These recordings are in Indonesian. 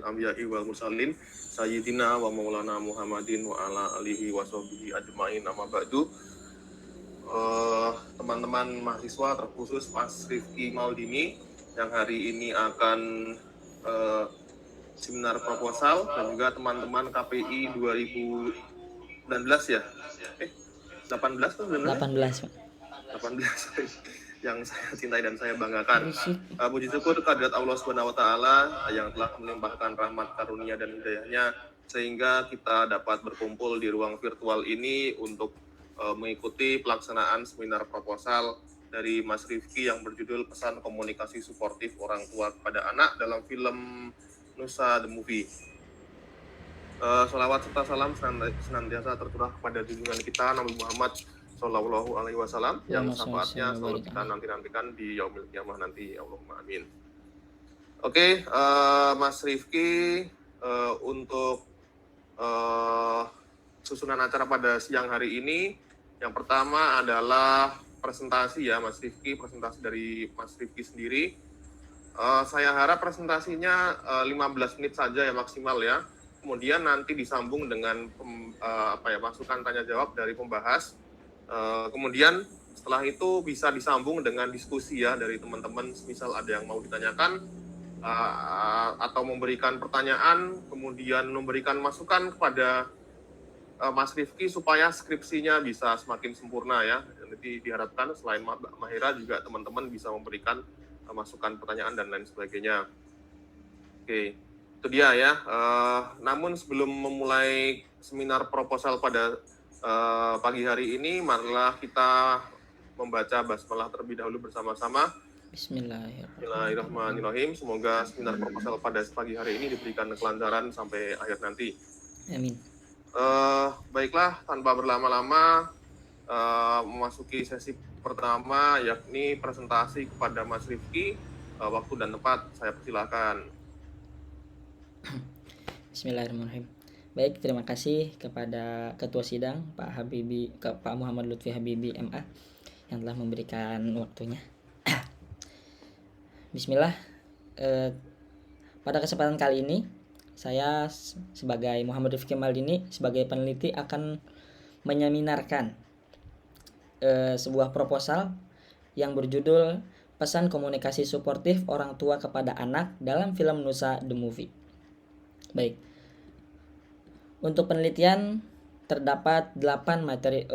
Anbiya'i wal mursalin sayyidina wa maulana Muhammadin wa ala alihi wa sahbihi ajma'in, amma ba'du. Teman-teman mahasiswa, terkhusus Mas Rifki Maldini yang hari ini akan seminar proposal, dan juga teman-teman KPI 2019 ya? 18 tuh sebenarnya? 18, Pak. 18 yang saya cintai dan saya banggakan. Puji syukur kehadirat Allah Subhanahu wa taala yang telah melimpahkan rahmat karunia dan hidayahnya sehingga kita dapat berkumpul di ruang virtual ini untuk mengikuti pelaksanaan seminar proposal dari Mas Rifki yang berjudul Pesan Komunikasi Suportif Orang Tua kepada Anak dalam film Nusa The Movie. Sholawat serta salam senantiasa tercurah kepada junjungan kita Nabi Muhammad Sallallahu Alaihi Wasallam yang syafaatnya selalu kita nantikan di yaumil kiamah nanti. Allahumma amin. Oke, Mas Rifki, untuk susunan acara pada siang hari ini, yang pertama adalah presentasi ya Mas Rifki, presentasi dari Mas Rifki sendiri. Saya harap presentasinya 15 menit saja ya maksimal ya. Kemudian nanti disambung dengan masukan tanya jawab dari pembahas. Kemudian setelah itu bisa disambung dengan diskusi ya dari teman-teman, misal ada yang mau ditanyakan atau memberikan pertanyaan, kemudian memberikan masukan kepada Mas Rifki supaya skripsinya bisa semakin sempurna ya. Nanti diharapkan selain Mbak Mahira juga teman-teman bisa memberikan masukan, pertanyaan dan lain sebagainya. Oke, itu dia ya. Namun sebelum memulai seminar proposal pada pagi hari ini, marilah kita membaca basmalah terlebih dahulu bersama-sama. Bismillahirrahmanirrahim. Semoga seminar proposal pada pagi hari ini diberikan kelancaran sampai akhir nanti. Amin. Baiklah, tanpa berlama-lama memasuki sesi pertama, yakni presentasi kepada Mas Rifki. Waktu dan tempat saya persilahkan. Bismillahirrahmanirrahim. Baik, terima kasih kepada Ketua Sidang Pak Muhammad Lutfi Habibi MA yang telah memberikan waktunya. Bismillah. Pada kesempatan kali ini saya sebagai Muhammad Rifki Maldini sebagai peneliti akan menyeminarkan sebuah proposal yang berjudul Pesan Komunikasi Suportif Orang Tua kepada Anak dalam film Nusa The Movie. Baik. Untuk penelitian terdapat 8 materi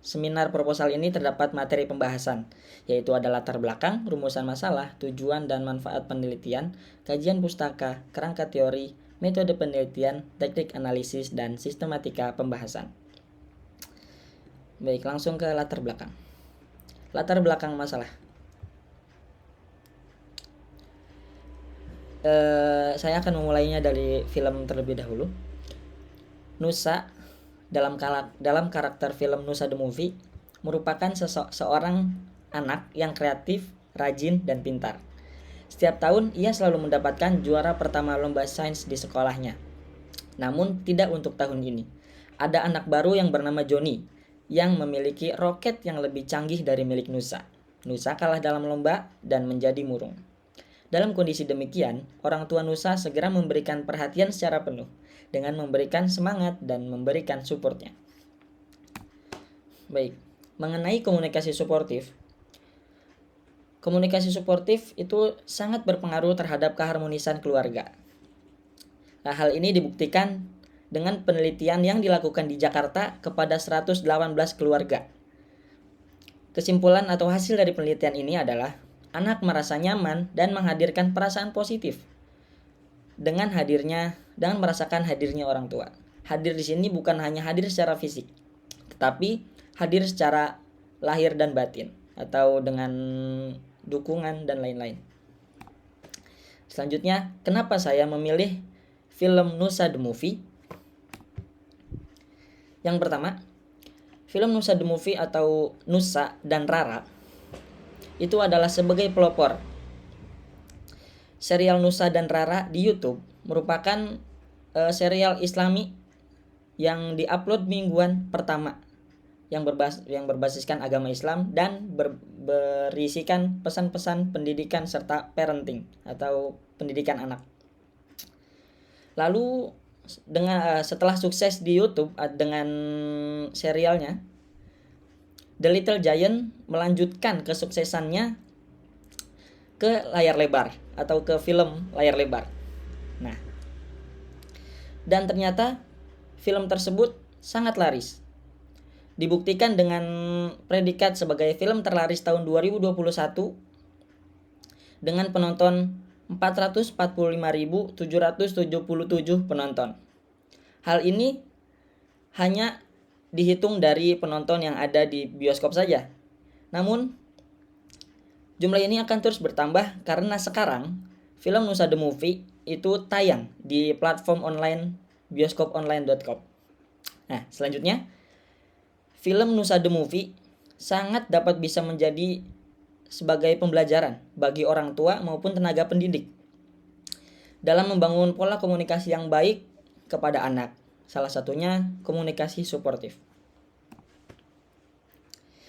seminar proposal ini terdapat materi pembahasan, yaitu ada latar belakang, rumusan masalah, tujuan dan manfaat penelitian, kajian pustaka, kerangka teori, metode penelitian, teknik analisis dan sistematika pembahasan. Baik, langsung ke latar belakang. Latar belakang masalah. Saya akan memulainya dari film terlebih dahulu. Nusa dalam karakter film Nusa The Movie merupakan seorang anak yang kreatif, rajin, dan pintar. Setiap tahun ia selalu mendapatkan juara pertama lomba sains di sekolahnya. Namun tidak untuk tahun ini. Ada anak baru yang bernama Johnny yang memiliki roket yang lebih canggih dari milik Nusa. Nusa kalah dalam lomba dan menjadi murung. Dalam kondisi demikian, orang tua Nusa segera memberikan perhatian secara penuh dengan memberikan semangat dan memberikan supportnya. Baik, mengenai komunikasi suportif. Komunikasi suportif itu sangat berpengaruh terhadap keharmonisan keluarga. Nah, hal ini dibuktikan dengan penelitian yang dilakukan di Jakarta kepada 118 keluarga. Kesimpulan atau hasil dari penelitian ini adalah anak merasa nyaman dan menghadirkan perasaan positif dengan merasakan hadirnya orang tua. Hadir di sini bukan hanya hadir secara fisik, tetapi hadir secara lahir dan batin atau dengan dukungan dan lain-lain. Selanjutnya, kenapa saya memilih film Nusa The Movie? Yang pertama, film Nusa The Movie atau Nusa dan Rara itu adalah sebagai pelopor. Serial Nusa dan Rara di YouTube merupakan serial Islami yang diupload mingguan pertama yang berbasiskan agama Islam dan berisikan pesan-pesan pendidikan serta parenting atau pendidikan anak. Lalu setelah sukses di YouTube dengan serialnya, The Little Giant melanjutkan kesuksesannya ke layar lebar atau ke film layar lebar. Nah, dan ternyata film tersebut sangat laris. Dibuktikan dengan predikat sebagai film terlaris tahun 2021 dengan penonton 445.777 penonton. Hal ini hanya dihitung dari penonton yang ada di bioskop saja. Namun, jumlah ini akan terus bertambah karena sekarang film Nusa The Movie itu tayang di platform online bioskoponline.com. Nah, selanjutnya, film Nusa The Movie sangat dapat bisa menjadi sebagai pembelajaran bagi orang tua maupun tenaga pendidik dalam membangun pola komunikasi yang baik kepada anak. Salah satunya komunikasi suportif.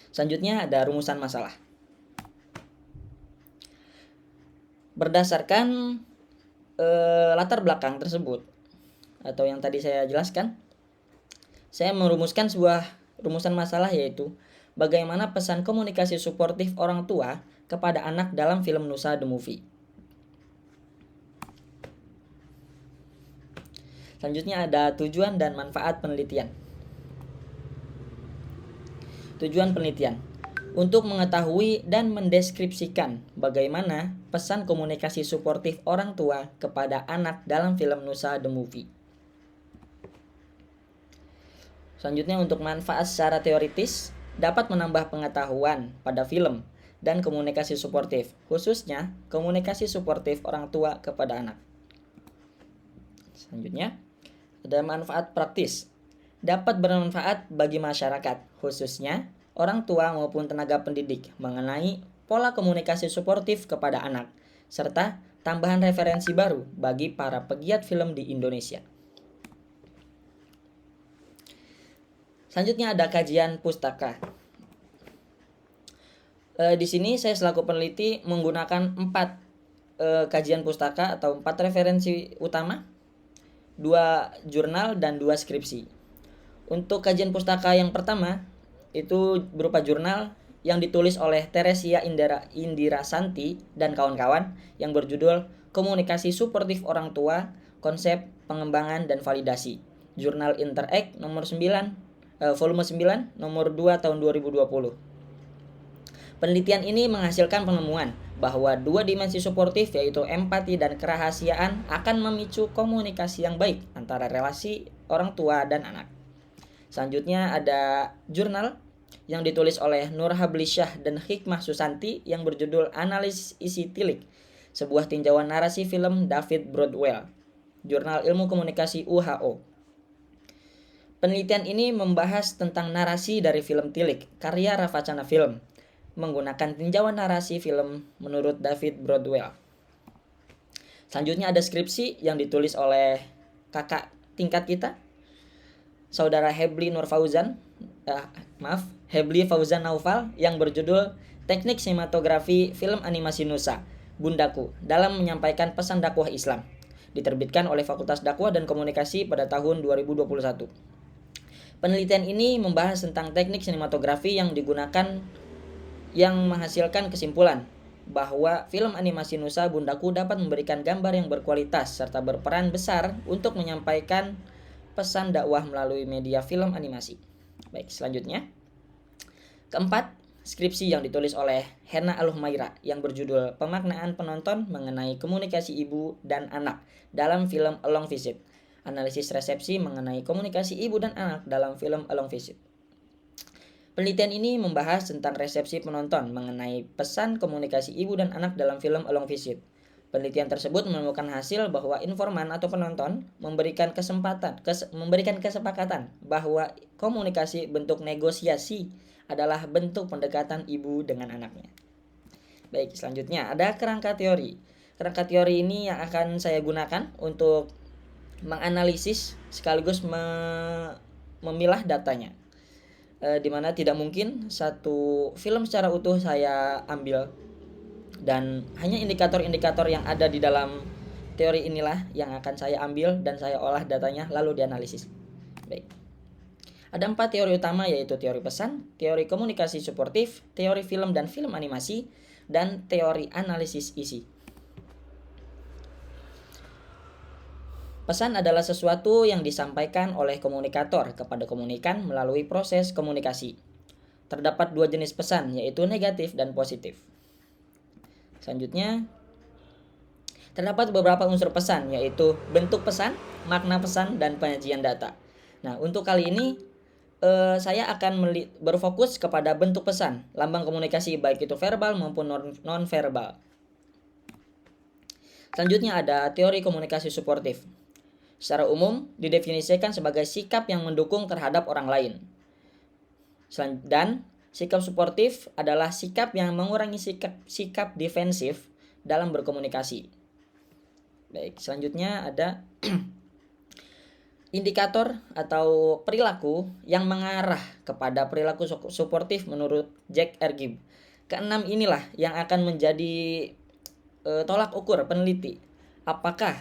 Selanjutnya ada rumusan masalah. Berdasarkan latar belakang tersebut atau yang tadi saya jelaskan, saya merumuskan sebuah rumusan masalah, yaitu bagaimana pesan komunikasi suportif orang tua kepada anak dalam film Nusa The Movie. Selanjutnya ada tujuan dan manfaat penelitian. Tujuan penelitian untuk mengetahui dan mendeskripsikan bagaimana pesan komunikasi suportif orang tua kepada anak dalam film Nusa The Movie. Selanjutnya untuk manfaat secara teoritis, dapat menambah pengetahuan pada film dan komunikasi suportif, khususnya komunikasi suportif orang tua kepada anak. Selanjutnya, ada manfaat praktis. Dapat bermanfaat bagi masyarakat, khususnya orang tua maupun tenaga pendidik, mengenai pola komunikasi suportif kepada anak, serta tambahan referensi baru bagi para pegiat film di Indonesia. Selanjutnya ada kajian pustaka. Di sini saya selaku peneliti menggunakan 4 kajian pustaka atau 4 referensi utama, 2 jurnal dan 2 skripsi. Untuk kajian pustaka yang pertama itu berupa jurnal yang ditulis oleh Teresia Indira Santi dan kawan-kawan yang berjudul Komunikasi Suportif Orang Tua, Konsep Pengembangan dan Validasi. Jurnal Interact nomor 9 volume 9 nomor 2 tahun 2020. Penelitian ini menghasilkan penemuan bahwa 2 dimensi suportif, yaitu empati dan kerahasiaan, akan memicu komunikasi yang baik antara relasi orang tua dan anak. Selanjutnya ada jurnal yang ditulis oleh Nur Hablisyah dan Hikmah Susanti yang berjudul Analisis Isi Tilik, sebuah tinjauan narasi film David Broadwell. Jurnal Ilmu Komunikasi UHO. Penelitian ini membahas tentang narasi dari film Tilik, karya Ravachana Film, menggunakan tinjauan narasi film menurut David Broadwell. Selanjutnya ada skripsi yang ditulis oleh kakak tingkat kita, saudara Hebli Fauzan Naufal, yang berjudul Teknik Sinematografi Film Animasi Nusa, Bundaku, dalam menyampaikan pesan dakwah Islam. Diterbitkan oleh Fakultas Dakwah dan Komunikasi pada tahun 2021. Penelitian ini membahas tentang teknik sinematografi yang digunakan yang menghasilkan kesimpulan bahwa film animasi Nusa Bundaku dapat memberikan gambar yang berkualitas serta berperan besar untuk menyampaikan pesan dakwah melalui media film animasi. Baik, selanjutnya. Keempat, skripsi yang ditulis oleh Hena Al-Humaira yang berjudul Pemaknaan Penonton mengenai Komunikasi Ibu dan Anak dalam film A Long Visit. Analisis resepsi mengenai komunikasi ibu dan anak dalam film A Long Visit. Penelitian ini membahas tentang resepsi penonton mengenai pesan komunikasi ibu dan anak dalam film A Long Visit. Penelitian tersebut menemukan hasil bahwa informan atau penonton memberikan kesepakatan bahwa komunikasi bentuk negosiasi adalah bentuk pendekatan ibu dengan anaknya. Baik, selanjutnya ada kerangka teori. Kerangka teori ini yang akan saya gunakan untuk menganalisis sekaligus memilah datanya. di mana tidak mungkin satu film secara utuh saya ambil, dan hanya indikator-indikator yang ada di dalam teori inilah yang akan saya ambil dan saya olah datanya lalu dianalisis. Baik. Ada 4 teori utama, yaitu teori pesan, teori komunikasi suportif, teori film dan film animasi, dan teori analisis isi. Pesan adalah sesuatu yang disampaikan oleh komunikator kepada komunikan melalui proses komunikasi. Terdapat 2 jenis pesan, yaitu negatif dan positif. Selanjutnya, terdapat beberapa unsur pesan, yaitu bentuk pesan, makna pesan, dan penyajian data. Nah, untuk kali ini saya akan berfokus kepada bentuk pesan, lambang komunikasi baik itu verbal maupun non-verbal. Selanjutnya ada teori komunikasi suportif. Secara umum didefinisikan sebagai sikap yang mendukung terhadap orang lain. Dan sikap suportif adalah sikap yang mengurangi sikap defensif dalam berkomunikasi. Baik, selanjutnya ada indikator atau perilaku yang mengarah kepada perilaku suportif menurut Jack R. Gibb. Keenam inilah yang akan menjadi tolak ukur peneliti apakah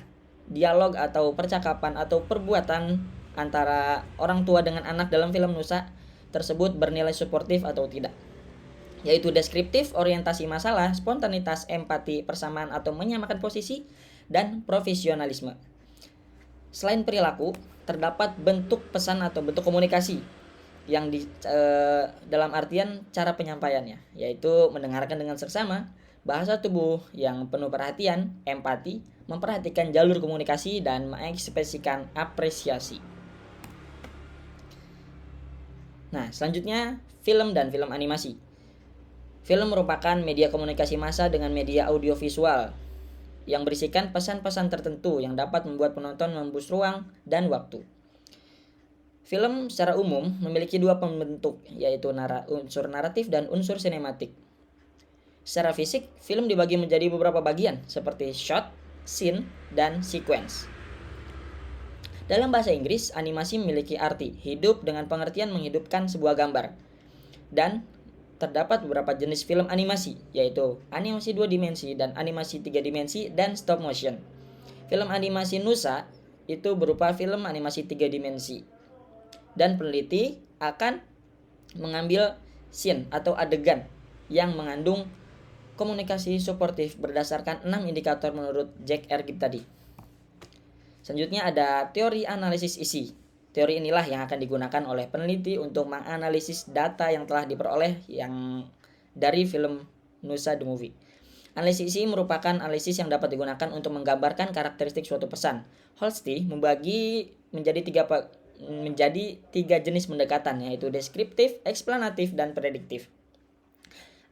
dialog atau percakapan atau perbuatan antara orang tua dengan anak dalam film Nusa tersebut bernilai suportif atau tidak, yaitu deskriptif, orientasi masalah, spontanitas, empati, persamaan atau menyamakan posisi, dan profesionalisme. Selain perilaku, terdapat bentuk pesan atau bentuk komunikasi yang dalam artian cara penyampaiannya, yaitu mendengarkan dengan seksama, bahasa tubuh yang penuh perhatian, empati, memperhatikan jalur komunikasi, dan mengekspresikan apresiasi. Nah, selanjutnya film dan film animasi. Film merupakan media komunikasi massa dengan media audiovisual yang berisikan pesan-pesan tertentu yang dapat membuat penonton membus ruang dan waktu. Film secara umum memiliki 2 pembentuk, yaitu unsur naratif dan unsur sinematik. Secara fisik, film dibagi menjadi beberapa bagian seperti shot, scene, dan sequence. Dalam bahasa Inggris, animasi memiliki arti hidup dengan pengertian menghidupkan sebuah gambar. Dan terdapat beberapa jenis film animasi, yaitu animasi 2 dimensi dan animasi 3 dimensi dan stop motion. Film animasi Nusa itu berupa film animasi 3 dimensi. Dan peneliti akan mengambil scene atau adegan yang mengandung komunikasi suportif berdasarkan 6 indikator menurut Jack R. Gibb tadi. Selanjutnya ada teori analisis isi. Teori inilah yang akan digunakan oleh peneliti untuk menganalisis data yang telah diperoleh yang dari film Nusa the Movie. Analisis isi merupakan analisis yang dapat digunakan untuk menggambarkan karakteristik suatu pesan. Holsti membagi menjadi tiga jenis pendekatan, yaitu deskriptif, eksplanatif, dan prediktif.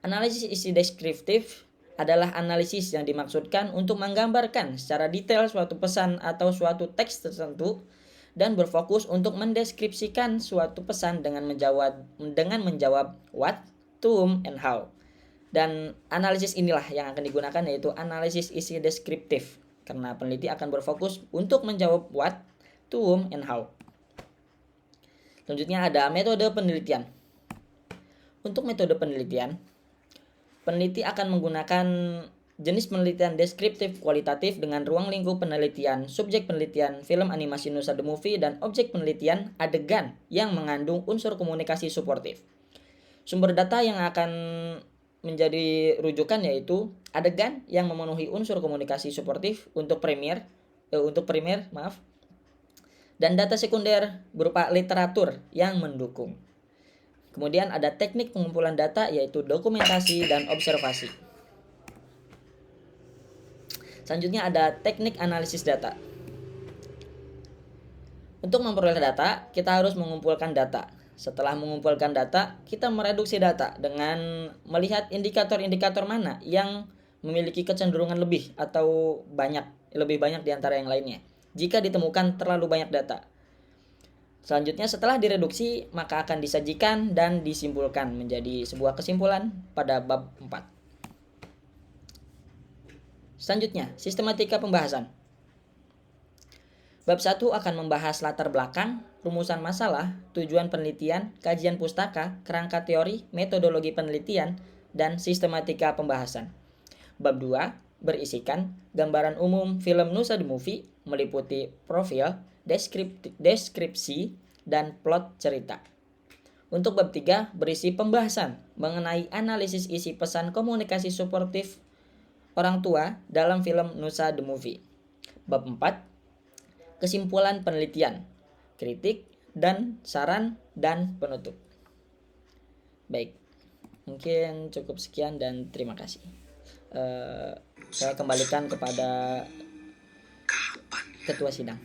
Analisis isi deskriptif adalah analisis yang dimaksudkan untuk menggambarkan secara detail suatu pesan atau suatu teks tertentu dan berfokus untuk mendeskripsikan suatu pesan dengan menjawab what, to whom, and how. Dan analisis inilah yang akan digunakan, yaitu analisis isi deskriptif, karena peneliti akan berfokus untuk menjawab what, to whom, and how. Selanjutnya ada metode penelitian. Untuk metode penelitian, peneliti akan menggunakan jenis penelitian deskriptif kualitatif dengan ruang lingkup penelitian, subjek penelitian, film animasi Nusa the Movie, dan objek penelitian adegan yang mengandung unsur komunikasi suportif. Sumber data yang akan menjadi rujukan yaitu adegan yang memenuhi unsur komunikasi suportif untuk primer, dan data sekunder berupa literatur yang mendukung. Kemudian ada teknik pengumpulan data, yaitu dokumentasi dan observasi. Selanjutnya ada teknik analisis data. Untuk memperoleh data, kita harus mengumpulkan data. Setelah mengumpulkan data, kita mereduksi data dengan melihat indikator-indikator mana yang memiliki kecenderungan lebih atau lebih banyak di antara yang lainnya jika ditemukan terlalu banyak data. Selanjutnya, setelah direduksi, maka akan disajikan dan disimpulkan menjadi sebuah kesimpulan pada bab 4. Selanjutnya, sistematika pembahasan. Bab 1 akan membahas latar belakang, rumusan masalah, tujuan penelitian, kajian pustaka, kerangka teori, metodologi penelitian, dan sistematika pembahasan. Bab 2 berisikan gambaran umum film Nusa the Movie meliputi profil, deskripsi, dan plot cerita. Untuk bab 3 berisi pembahasan mengenai analisis isi pesan komunikasi suportif orang tua dalam film Nusa the Movie. Bab 4 kesimpulan penelitian, kritik, dan saran dan penutup. Baik, mungkin cukup sekian dan terima kasih. Saya kembalikan kepada Ketua Sidang,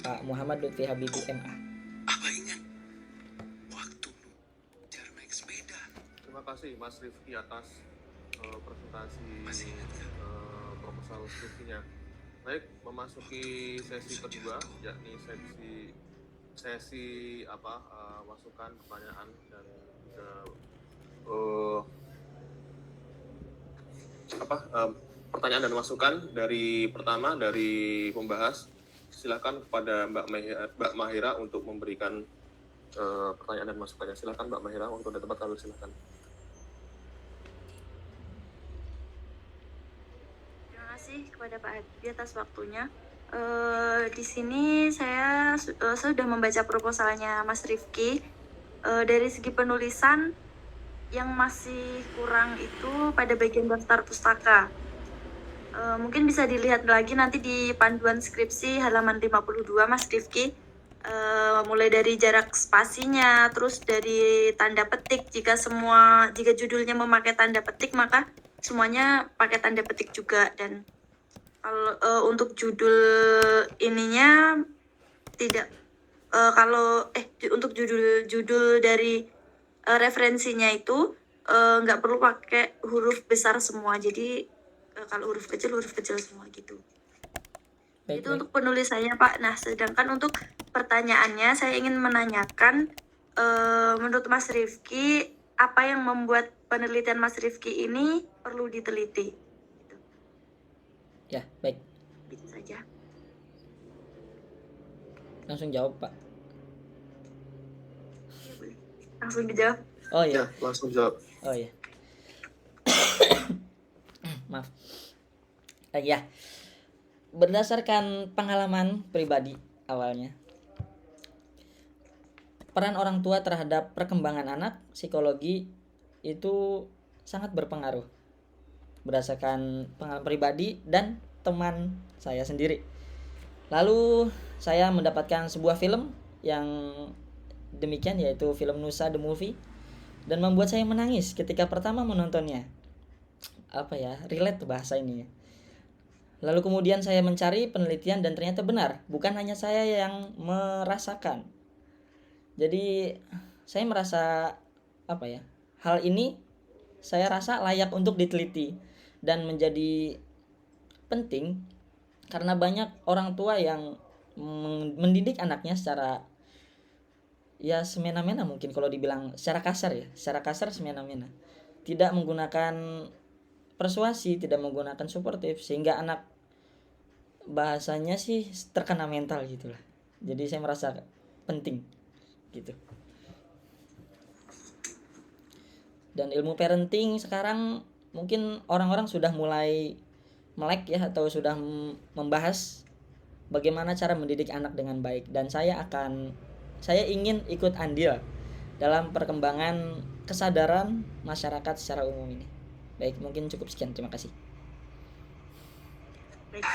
Pak Muhammad Lutfi Habibie MA. Apa ingat waktu cara naik sepeda? Terima kasih Mas Rifki atas presentasi Masih ingat nggak? proposal skripsinya. Baik, memasuki sesi kedua, yakni sesi masukan, pertanyaan, dan juga pertanyaan dan masukan dari pembahas. Silakan kepada Mbak Mahira untuk memberikan pertanyaan dan masukannya. Silakan Mbak Mahira, waktu dan tempat kami silakan. Terima kasih kepada Pak Habibie atas waktunya. Di sini saya sudah membaca proposalnya Mas Rifki. Dari segi penulisan yang masih kurang itu pada bagian daftar pustaka. Mungkin bisa dilihat lagi nanti di panduan skripsi halaman 52 Mas Rifki. Mulai dari jarak spasinya, terus dari tanda petik. Jika judulnya memakai tanda petik, maka semuanya pakai tanda petik juga. Dan kalau untuk judul ininya tidak, untuk judul dari referensinya itu nggak perlu pakai huruf besar semua. Jadi kalau huruf kecil semua gitu. Baik, Itu untuk penulisannya Pak. Nah, sedangkan untuk pertanyaannya saya ingin menanyakan, menurut Mas Rifki, apa yang membuat penelitian Mas Rifki ini perlu diteliti? Gitu. Ya, baik. Gitu saja. Langsung jawab, Pak. Ya, boleh. Langsung dijawab. Oh iya. Ya, langsung jawab. Oh iya. Maaf. Ya. Berdasarkan pengalaman pribadi awalnya, peran orang tua terhadap perkembangan anak, psikologi itu sangat berpengaruh. Berdasarkan pengalaman pribadi dan teman saya sendiri. Lalu saya mendapatkan sebuah film yang demikian, yaitu film Nusa the Movie, dan membuat saya menangis ketika pertama menontonnya. Relate bahasa ini. Lalu kemudian saya mencari penelitian dan ternyata benar, bukan hanya saya yang merasakan. Jadi saya merasa hal ini saya rasa layak untuk diteliti dan menjadi penting karena banyak orang tua yang mendidik anaknya secara semena-mena, mungkin kalau dibilang secara kasar semena-mena. Tidak menggunakan persuasi, tidak menggunakan suportif, sehingga anak bahasanya sih terkena mental gitulah. Jadi saya merasa penting gitu. Dan ilmu parenting sekarang mungkin orang-orang sudah mulai melek atau sudah membahas bagaimana cara mendidik anak dengan baik, dan saya ingin ikut andil dalam perkembangan kesadaran masyarakat secara umum ini. Baik, mungkin cukup sekian. Terima kasih. Baik.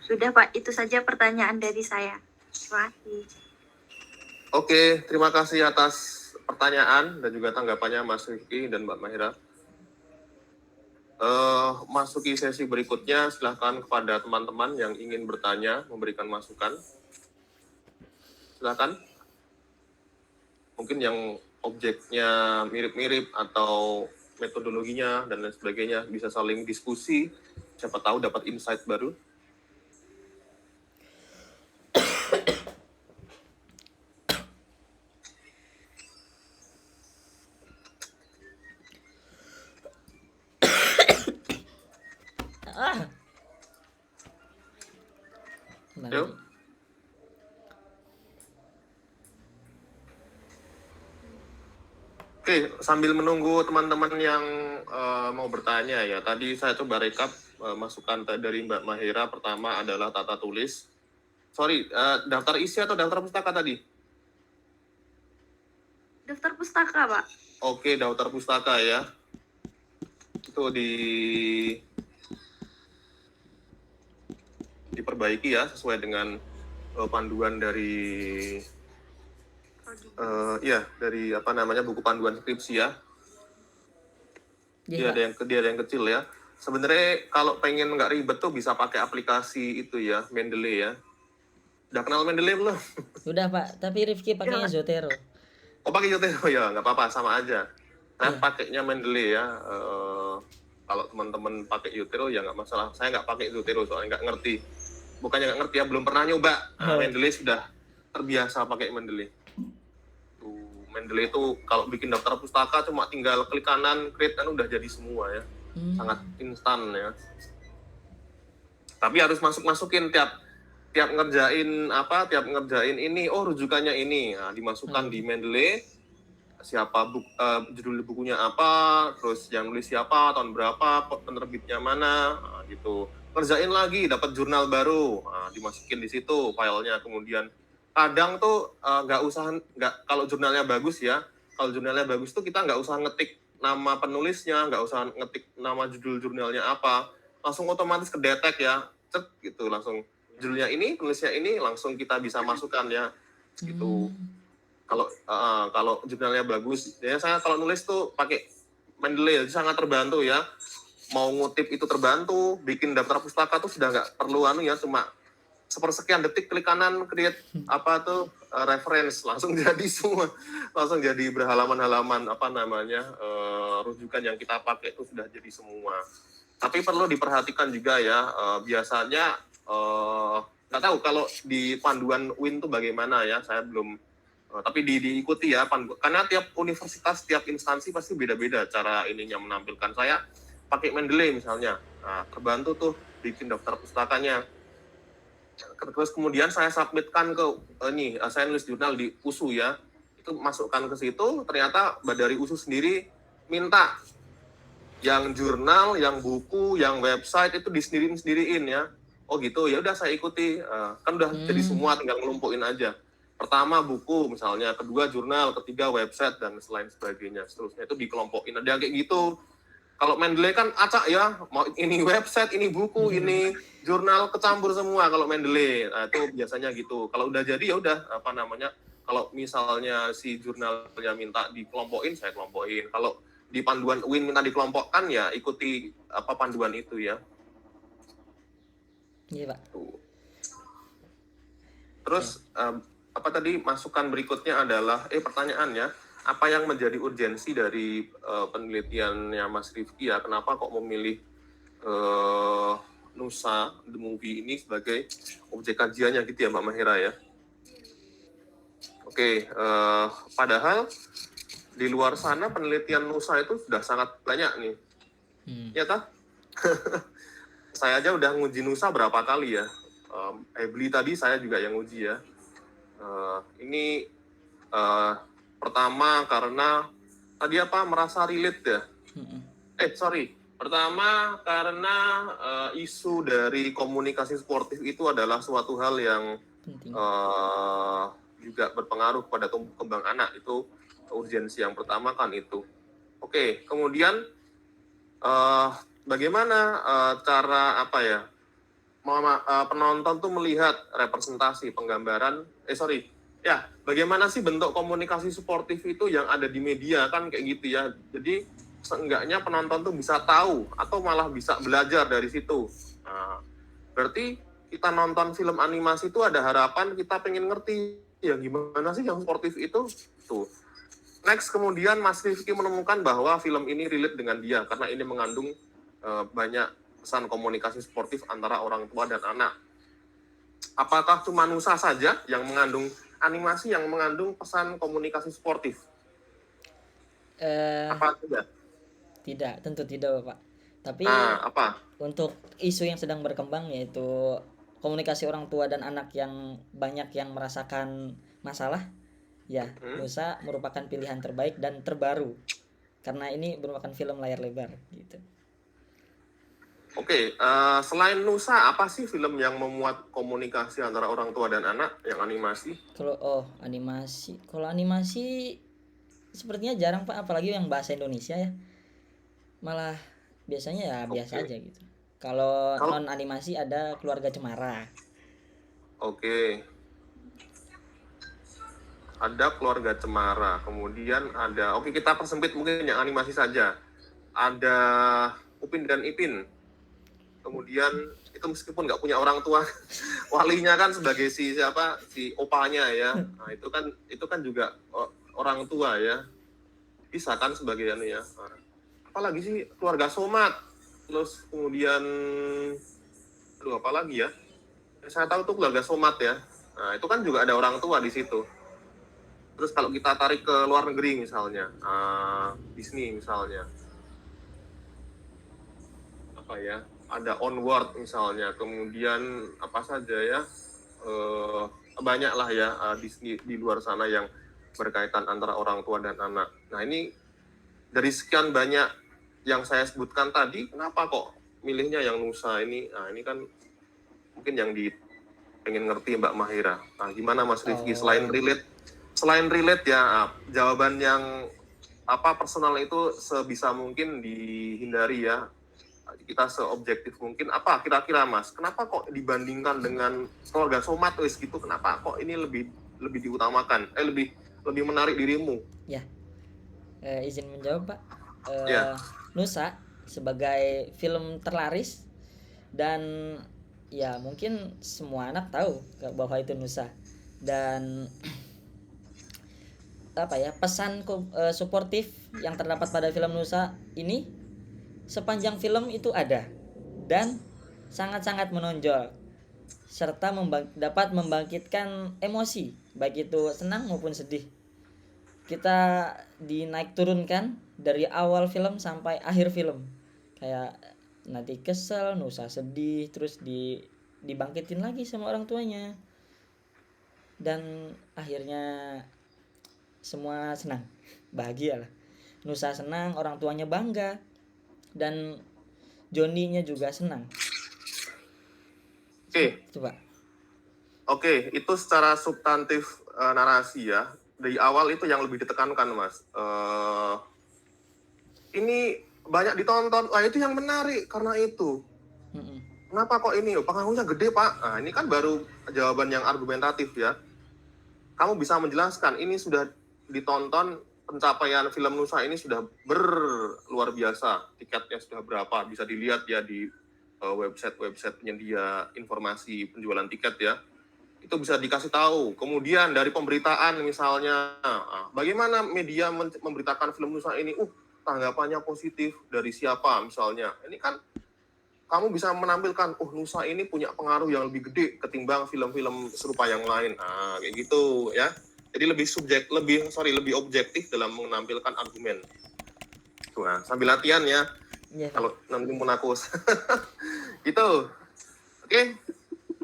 Sudah Pak, itu saja pertanyaan dari saya. Terima kasih. Oke, terima kasih atas pertanyaan dan juga tanggapannya Mas Rifki dan Mbak Mahira. Masuki sesi berikutnya, silakan kepada teman-teman yang ingin bertanya, memberikan masukan. Silakan. Mungkin yang objeknya mirip-mirip atau metodologinya dan lain sebagainya bisa saling diskusi, siapa tahu dapat insight baru. Yuk. Oke, sambil menunggu teman-teman yang mau bertanya ya, tadi saya coba rekap masukan dari Mbak Mahira. Pertama adalah tata tulis. Sorry, daftar isi atau daftar pustaka tadi? Daftar pustaka, Pak. Oke, daftar pustaka ya. Itu diperbaiki ya sesuai dengan panduan dari dari apa namanya buku panduan skripsi ya. Iya, Pak. Dia ada yang kecil ya. Sebenarnya kalau pengen nggak ribet tuh bisa pakai aplikasi itu ya, Mendeley ya. Udah kenal Mendeley belum? Udah, Pak. Tapi Rifki pakainya Zotero. Oh pakai Zotero ya, nggak apa-apa, sama aja. Saya Iya. pakainya Mendeley ya. Kalau teman-teman pakai Zotero ya nggak masalah. Saya nggak pakai Zotero soalnya nggak ngerti. Bukannya nggak ngerti ya, belum pernah nyoba. Nah, Mendeley sudah terbiasa pakai Mendeley. Mendeley itu kalau bikin daftar pustaka cuma tinggal klik kanan, create kan udah jadi semua ya. Sangat instan ya. Tapi harus masukin tiap ngerjain ini, oh rujukannya ini. Nah, dimasukkan di Mendeley, siapa judul bukunya apa, terus yang nulis siapa, tahun berapa, penerbitnya mana, nah, gitu. Ngerjain lagi, dapat jurnal baru, nah, dimasukin di situ filenya. Kemudian kadang tuh kalau jurnalnya bagus ya, kalau jurnalnya bagus tuh kita nggak usah ngetik nama penulisnya, nggak usah ngetik nama judul jurnalnya apa, langsung otomatis kedetek ya, cek gitu, langsung judulnya ini, penulisnya ini, langsung kita bisa masukkan ya, gitu. Kalau jurnalnya bagus, ya saya kalau nulis tuh pakai Mendeley, sangat terbantu ya. Mau ngutip itu terbantu, bikin daftar pustaka tuh sudah nggak perlu cuma sepersekian detik klik kanan create reference, langsung jadi semua, langsung jadi berhalaman-halaman rujukan yang kita pakai itu sudah jadi semua. Tapi perlu diperhatikan juga ya, biasanya nggak tahu kalau di panduan UIN tuh bagaimana ya, saya belum tapi diikuti ya karena tiap universitas, tiap instansi pasti beda-beda cara ininya menampilkan. Saya pakai Mendeley misalnya, nah terbantu tuh bikin daftar pustakanya. Terus kemudian saya submitkan ke saya nulis jurnal di USU ya, itu masukkan ke situ, ternyata dari USU sendiri minta yang jurnal, yang buku, yang website itu disendiriin ya. Oh gitu, ya udah saya ikuti, kan udah jadi semua, tinggal ngelumpuin aja. Pertama buku misalnya, kedua jurnal, ketiga website dan lain sebagainya, seterusnya itu dikelompokin, ada kayak gitu. Kalau Mendeley kan acak ya, mau ini website, ini buku, ini jurnal, kecampur semua kalau Mendeley. Nah, itu biasanya gitu. Kalau udah jadi ya udah kalau misalnya si jurnalnya minta dikelompokin, saya kelompokin. Kalau di panduan UIN minta dikelompokkan ya ikuti panduan itu ya. Iya, Pak. Terus tadi masukan berikutnya adalah pertanyaannya, apa yang menjadi urgensi dari penelitiannya Mas Rifki ya? Kenapa kok memilih Nusa The Movie ini sebagai objek kajiannya gitu ya Mbak Mahira ya? Oke, padahal di luar sana penelitian Nusa itu sudah sangat banyak nih. Ya tak? Saya aja udah nguji Nusa berapa kali ya. Ebli tadi saya juga yang nguji ya. Ini pertama karena tadi merasa relate ya. Pertama karena isu dari komunikasi sportif itu adalah suatu hal yang juga berpengaruh pada tumbuh kembang anak, itu urgensi yang pertama kan itu. Oke, kemudian bagaimana cara penonton tuh melihat representasi penggambaran bagaimana sih bentuk komunikasi sportif itu yang ada di media kan kayak gitu ya. Jadi seenggaknya penonton tuh bisa tahu atau malah bisa belajar dari situ. Nah, berarti kita nonton film animasi itu ada harapan kita pengen ngerti ya gimana sih yang sportif itu tuh. Next, kemudian Mas Rifki menemukan bahwa film ini relate dengan dia karena ini mengandung banyak pesan komunikasi sportif antara orang tua dan anak. Apakah cuma Nusa saja yang mengandung animasi yang mengandung pesan komunikasi sportif? Apa tidak? Tidak, tentu tidak, Bapak. Tapi apa? Untuk isu yang sedang berkembang, yaitu komunikasi orang tua dan anak yang banyak yang merasakan masalah, Ya, Nusa merupakan pilihan terbaik dan terbaru karena ini merupakan film layar lebar gitu. Oke, selain Nusa, apa sih film yang memuat komunikasi antara orang tua dan anak yang animasi? Kalau animasi sepertinya jarang Pak, apalagi yang bahasa Indonesia ya. Malah biasanya ya biasa Oke, aja gitu. Kalau kalau non animasi ada Keluarga Cemara. oke, ada Keluarga Cemara, kemudian ada, oke kita persempit mungkin yang animasi saja. Ada Upin dan Ipin, kemudian itu meskipun nggak punya orang tua, walinya kan sebagai si opanya ya. Nah itu kan juga orang tua ya, bisa kan sebagai anu ya. Nah, apalagi sih Keluarga Somat, terus kemudian aduh apa lagi ya, saya tahu tuh Keluarga Somat ya. Nah itu kan juga ada orang tua di situ. Terus kalau kita tarik ke luar negeri misalnya, Disney misalnya, apa ya, ada Onward misalnya, kemudian apa saja ya, banyak lah ya Disney di luar sana yang berkaitan antara orang tua dan anak. Nah ini dari sekian banyak yang saya sebutkan tadi, kenapa kok milihnya yang Nusa ini? Nah ini kan mungkin yang pengen ngerti Mbak Mahira. Nah gimana Mas Rifki, selain relate ya, jawaban yang personal itu sebisa mungkin dihindari ya, kita seobjektif mungkin. Apa kira-kira Mas, kenapa kok dibandingkan dengan Keluarga Somat wis gitu, kenapa kok ini lebih diutamakan, lebih menarik dirimu? Ya, izin menjawab Pak. Ya, Nusa sebagai film terlaris dan ya mungkin semua anak tahu bahwa itu Nusa, dan apa ya, pesan suportif yang terdapat pada film Nusa ini sepanjang film itu ada dan sangat-sangat menonjol serta dapat membangkitkan emosi baik itu senang maupun sedih. Kita dinaik turunkan dari awal film sampai akhir film, kayak nanti kesel, Nusa sedih, terus dibangkitin lagi sama orang tuanya, dan akhirnya semua senang, bahagia lah. Nusa senang, orang tuanya bangga, dan Johnny-nya juga senang. oke. Itu Pak. Oke, itu secara substantif narasi ya. Dari awal itu yang lebih ditekankan, Mas. Ini banyak ditonton, wah itu yang menarik karena itu. Mm-mm. Kenapa kok ini? Pengaruhnya gede, Pak. Nah, ini kan baru jawaban yang argumentatif ya. Kamu bisa menjelaskan, ini sudah ditonton, pencapaian film Nusa ini sudah luar biasa. Tiketnya sudah berapa? Bisa dilihat ya di website-website penyedia informasi penjualan tiket ya. Itu bisa dikasih tahu. Kemudian dari pemberitaan misalnya, bagaimana media memberitakan film Nusa ini? Tanggapannya positif dari siapa misalnya. Ini kan kamu bisa menampilkan, Nusa ini punya pengaruh yang lebih gede ketimbang film-film serupa yang lain. Kayak gitu ya. Jadi lebih objektif dalam menampilkan argumen. Nah, sambil latihan ya. Iya, Pak. Kalau nanti pun aku gitu. Oke.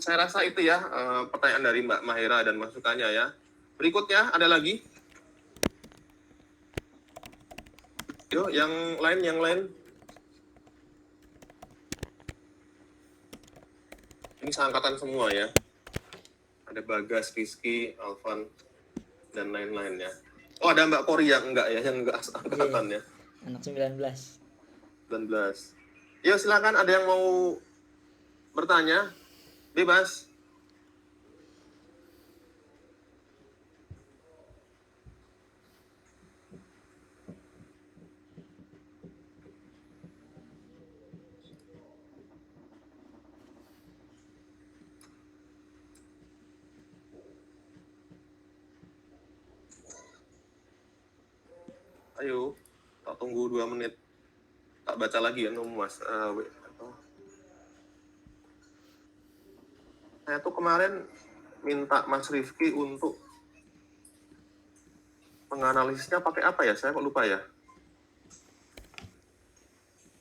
Saya rasa itu ya pertanyaan dari Mbak Mahira dan masukannya ya. Berikutnya ada lagi. Yuk, yang lain. Ini seangkatan semua ya. Ada Bagas, Rizky, Alvan, dan lain-lain ya. Oh, ada Mbak Kori yang enggak ya, yang enggak seangkatan ya. Anak 19. 19. Ya, silakan ada yang mau bertanya. Bebas. Ayo, tak tunggu 2 menit. Tak baca lagi ya, Mas. Saya tuh kemarin minta Mas Rifki untuk menganalisisnya pakai apa ya? Saya kok lupa ya.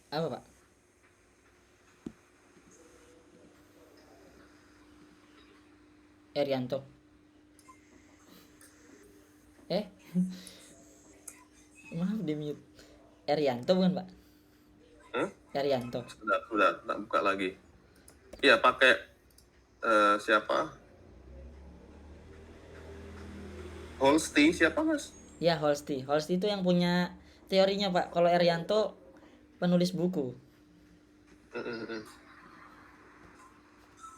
Apa Pak? Erianto. Maaf di mute. Erianto bukan Pak? Erianto. Sudah, tak buka lagi. Iya, pakai siapa? Holsti siapa Mas? Ya Holsti. Holsti itu yang punya teorinya Pak. Kalau Erianto penulis buku.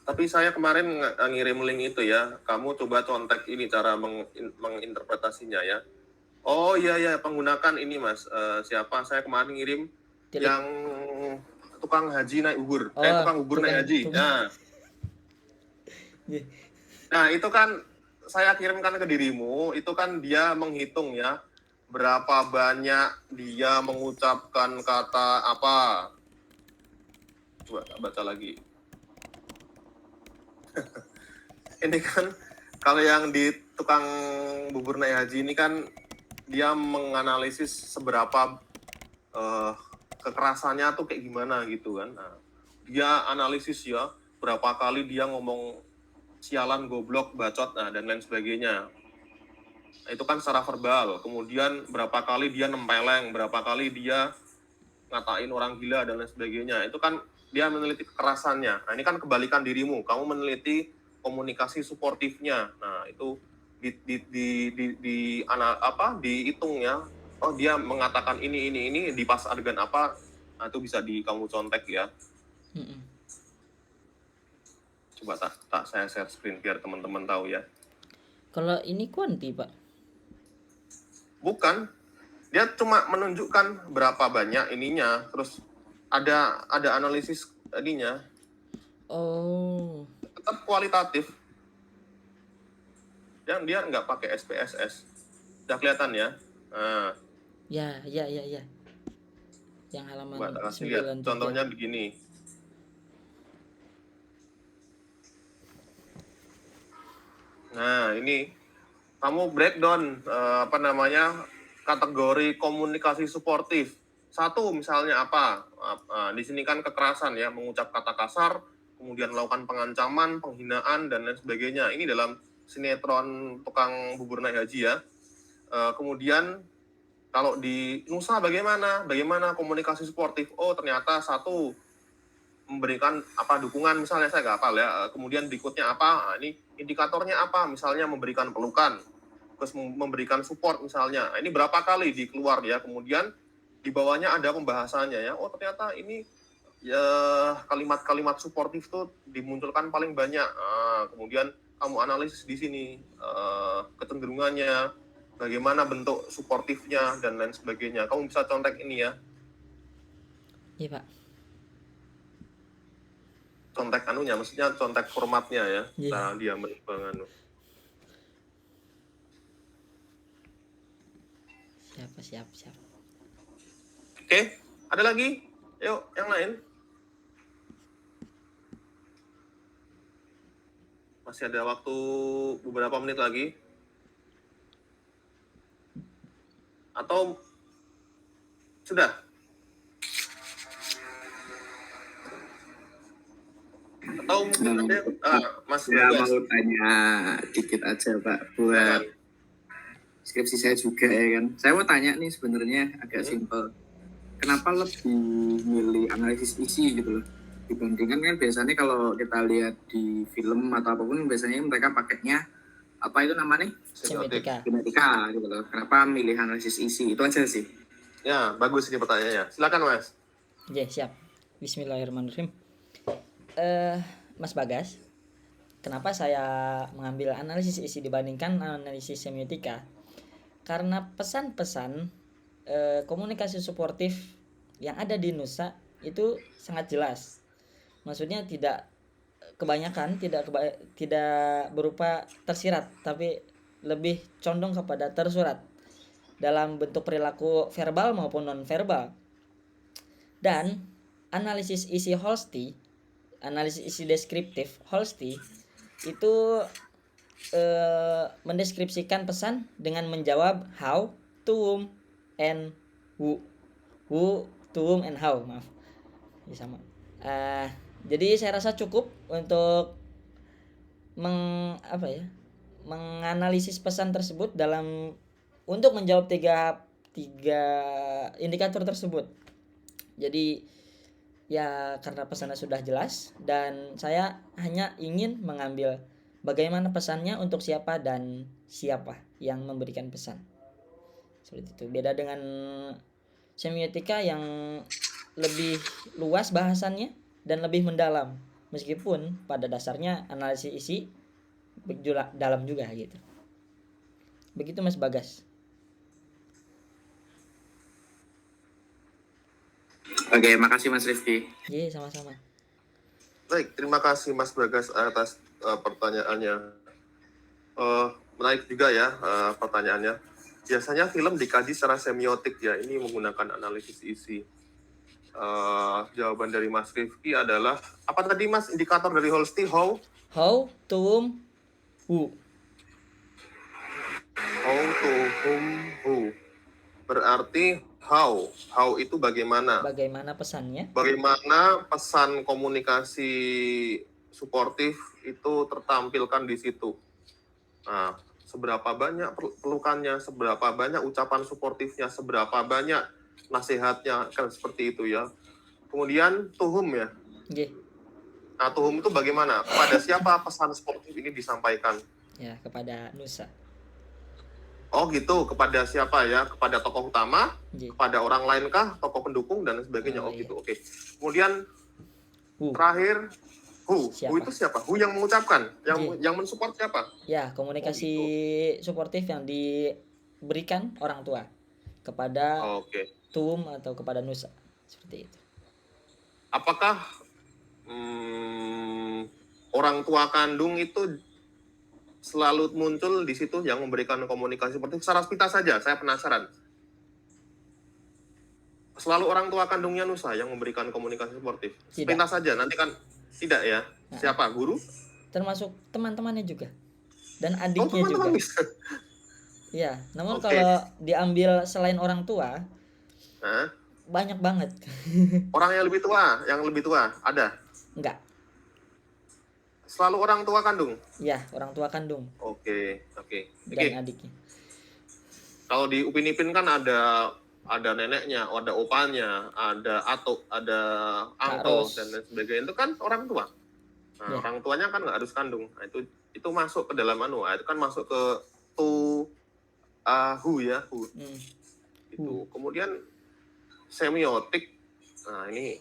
Tapi saya kemarin ngirim link itu ya. Kamu coba contek ini cara menginterpretasinya ya. Oh iya ya, menggunakan ini Mas. Siapa? Saya kemarin ngirim Jadi- yang tukang haji naik ubur. Oh, Tukang ubur naik haji. tukang- Iya. Nah, itu kan saya kirimkan ke dirimu, itu kan dia menghitung ya berapa banyak dia mengucapkan kata apa. Coba tak baca lagi. Ini kan kalau yang di tukang bubur naik haji ini kan dia menganalisis seberapa kekerasannya tuh kayak gimana gitu kan. Nah, dia analisis ya berapa kali dia ngomong sialan, goblok, bacot, nah, dan lain sebagainya. Nah, itu kan secara verbal. Kemudian berapa kali dia nempeleng, berapa kali dia ngatain orang gila dan lain sebagainya. Itu kan dia meneliti kekerasannya. Nah, ini kan kebalikan dirimu. Kamu meneliti komunikasi suportifnya. Nah, itu dihitung ya. Oh, dia mengatakan ini di pas adegan apa. Nah, itu bisa kamu contek ya. Mm-mm. Coba tak saya share screen biar teman-teman tahu ya. Kalau ini kuanti Pak. Bukan, dia cuma menunjukkan berapa banyak ininya, terus ada analisis ininya, Oh. tetap kualitatif. Dia nggak pakai SPSS, udah kelihatan ya. Nah, Ya. Yang halaman coba tak kasih lihat. 93. Contohnya begini. Nah, ini kamu breakdown kategori komunikasi suportif. Satu misalnya apa? Di sini kan kekerasan ya, mengucap kata kasar, kemudian melakukan pengancaman, penghinaan dan lain sebagainya. Ini dalam sinetron tukang bubur naik haji ya. Kemudian kalau di Nusa bagaimana? Bagaimana komunikasi suportif? Oh, ternyata satu memberikan dukungan, misalnya saya nggak hafal ya. Kemudian berikutnya apa? Ini indikatornya apa? Misalnya memberikan pelukan, terus memberikan support misalnya. Ini berapa kali dikeluar ya. Kemudian di bawahnya ada pembahasannya ya. Oh, ternyata ini ya kalimat-kalimat suportif tuh dimunculkan paling banyak. Kemudian kamu analisis di sini kecenderungannya, bagaimana bentuk suportifnya dan lain sebagainya. Kamu bisa contek ini ya. Iya Pak. Contek maksudnya contek formatnya ya. Iya. Nah, dia menganu. Siap. Oke, ada lagi? Yuk, yang lain. Masih ada waktu beberapa menit lagi. Atau sudah? Atau mungkin ada Mas Saya Bagas. mau tanya dikit aja Pak buat skripsi saya juga ya kan. Saya mau tanya nih sebenarnya agak simpel. Kenapa lebih milih analisis isi gitu loh? Dibandingkan kan biasanya kalau kita lihat di film atau apapun biasanya mereka pakainya apa itu namanya? Semiotika. Genetika gitu loh. Kenapa milih analisis isi? Itu aja sih. Ya, bagus ini pertanyaannya. Silakan Mas. Ya, siap. Bismillahirrahmanirrahim. Mas Bagas, kenapa saya mengambil analisis isi dibandingkan analisis semiotika? Karena pesan-pesan komunikasi suportif yang ada di Nusa itu sangat jelas. Maksudnya tidak kebanyakan tidak berupa tersirat, tapi lebih condong kepada tersurat dalam bentuk perilaku verbal maupun non verbal. Dan analisis isi Holsti, analisis isi deskriptif Holsti itu mendeskripsikan pesan dengan menjawab how, to whom, and who, to whom, and how. Maaf, ya sama. Jadi saya rasa cukup untuk menganalisis pesan tersebut dalam untuk menjawab tiga tiga indikator tersebut. Jadi ya karena pesannya sudah jelas dan saya hanya ingin mengambil bagaimana pesannya untuk siapa dan siapa yang memberikan pesan. Seperti itu. Beda dengan semiotika yang lebih luas bahasannya dan lebih mendalam. Meskipun pada dasarnya analisis isi dalam juga gitu. Begitu Mas Bagas. Oke, makasih Mas Rifki. Iya, sama-sama. Baik, terima kasih Mas Bagas atas pertanyaannya. Menarik juga ya pertanyaannya. Biasanya film dikaji secara semiotik ya, ini menggunakan analisis isi. Jawaban dari Mas Rifki adalah apa tadi Mas indikator dari Holsti? How, to who. how to whom, who. Berarti how itu bagaimana? Bagaimana pesannya? Bagaimana pesan komunikasi suportif itu tertampilkan di situ. Nah, seberapa banyak pelukannya, seberapa banyak ucapan suportifnya, seberapa banyak nasihatnya, kan seperti itu ya. Kemudian to whom ya. Nggih. Nah, to whom itu bagaimana? Kepada siapa pesan suportif ini disampaikan? Ya, kepada Nusa. Oh gitu, kepada siapa ya? Kepada tokoh utama, Nggih. kepada orang lain kah, tokoh pendukung dan sebagainya. Oh, Oh gitu, iya. oke. Kemudian Who. terakhir who. Siapa? Who itu siapa? Who yang mengucapkan, Iya. yang mensupport siapa? Ya, komunikasi suportif yang diberikan orang tua kepada Oke. Tum atau kepada Nusa. Seperti itu. Apakah orang tua kandung itu selalu muncul di situ yang memberikan komunikasi seperti secara sepintas saja? Saya penasaran. Selalu orang tua kandungnya Nusa yang memberikan komunikasi sportif. Tidak. Sepintas saja, nanti kan tidak ya. Nah. Siapa? Guru? Termasuk teman-temannya juga. Dan Oh, adiknya juga. teman-teman bisa. Ya, namun Oke. kalau diambil selain orang tua, Nah, banyak banget. orang yang lebih tua ada. Enggak. Selalu orang tua kandung. Ya, orang tua kandung Oke. dan adiknya. Kalau di Upin Ipin kan ada neneknya, ada opanya, ada atuk, ada uncle Ros. dan lain sebagainya. Itu kan orang tua. Nah, Ya. orang tuanya kan nggak harus kandung. Nah, itu masuk ke dalam itu kan masuk ke who ya, who. Itu. Kemudian semiotik. Nah, ini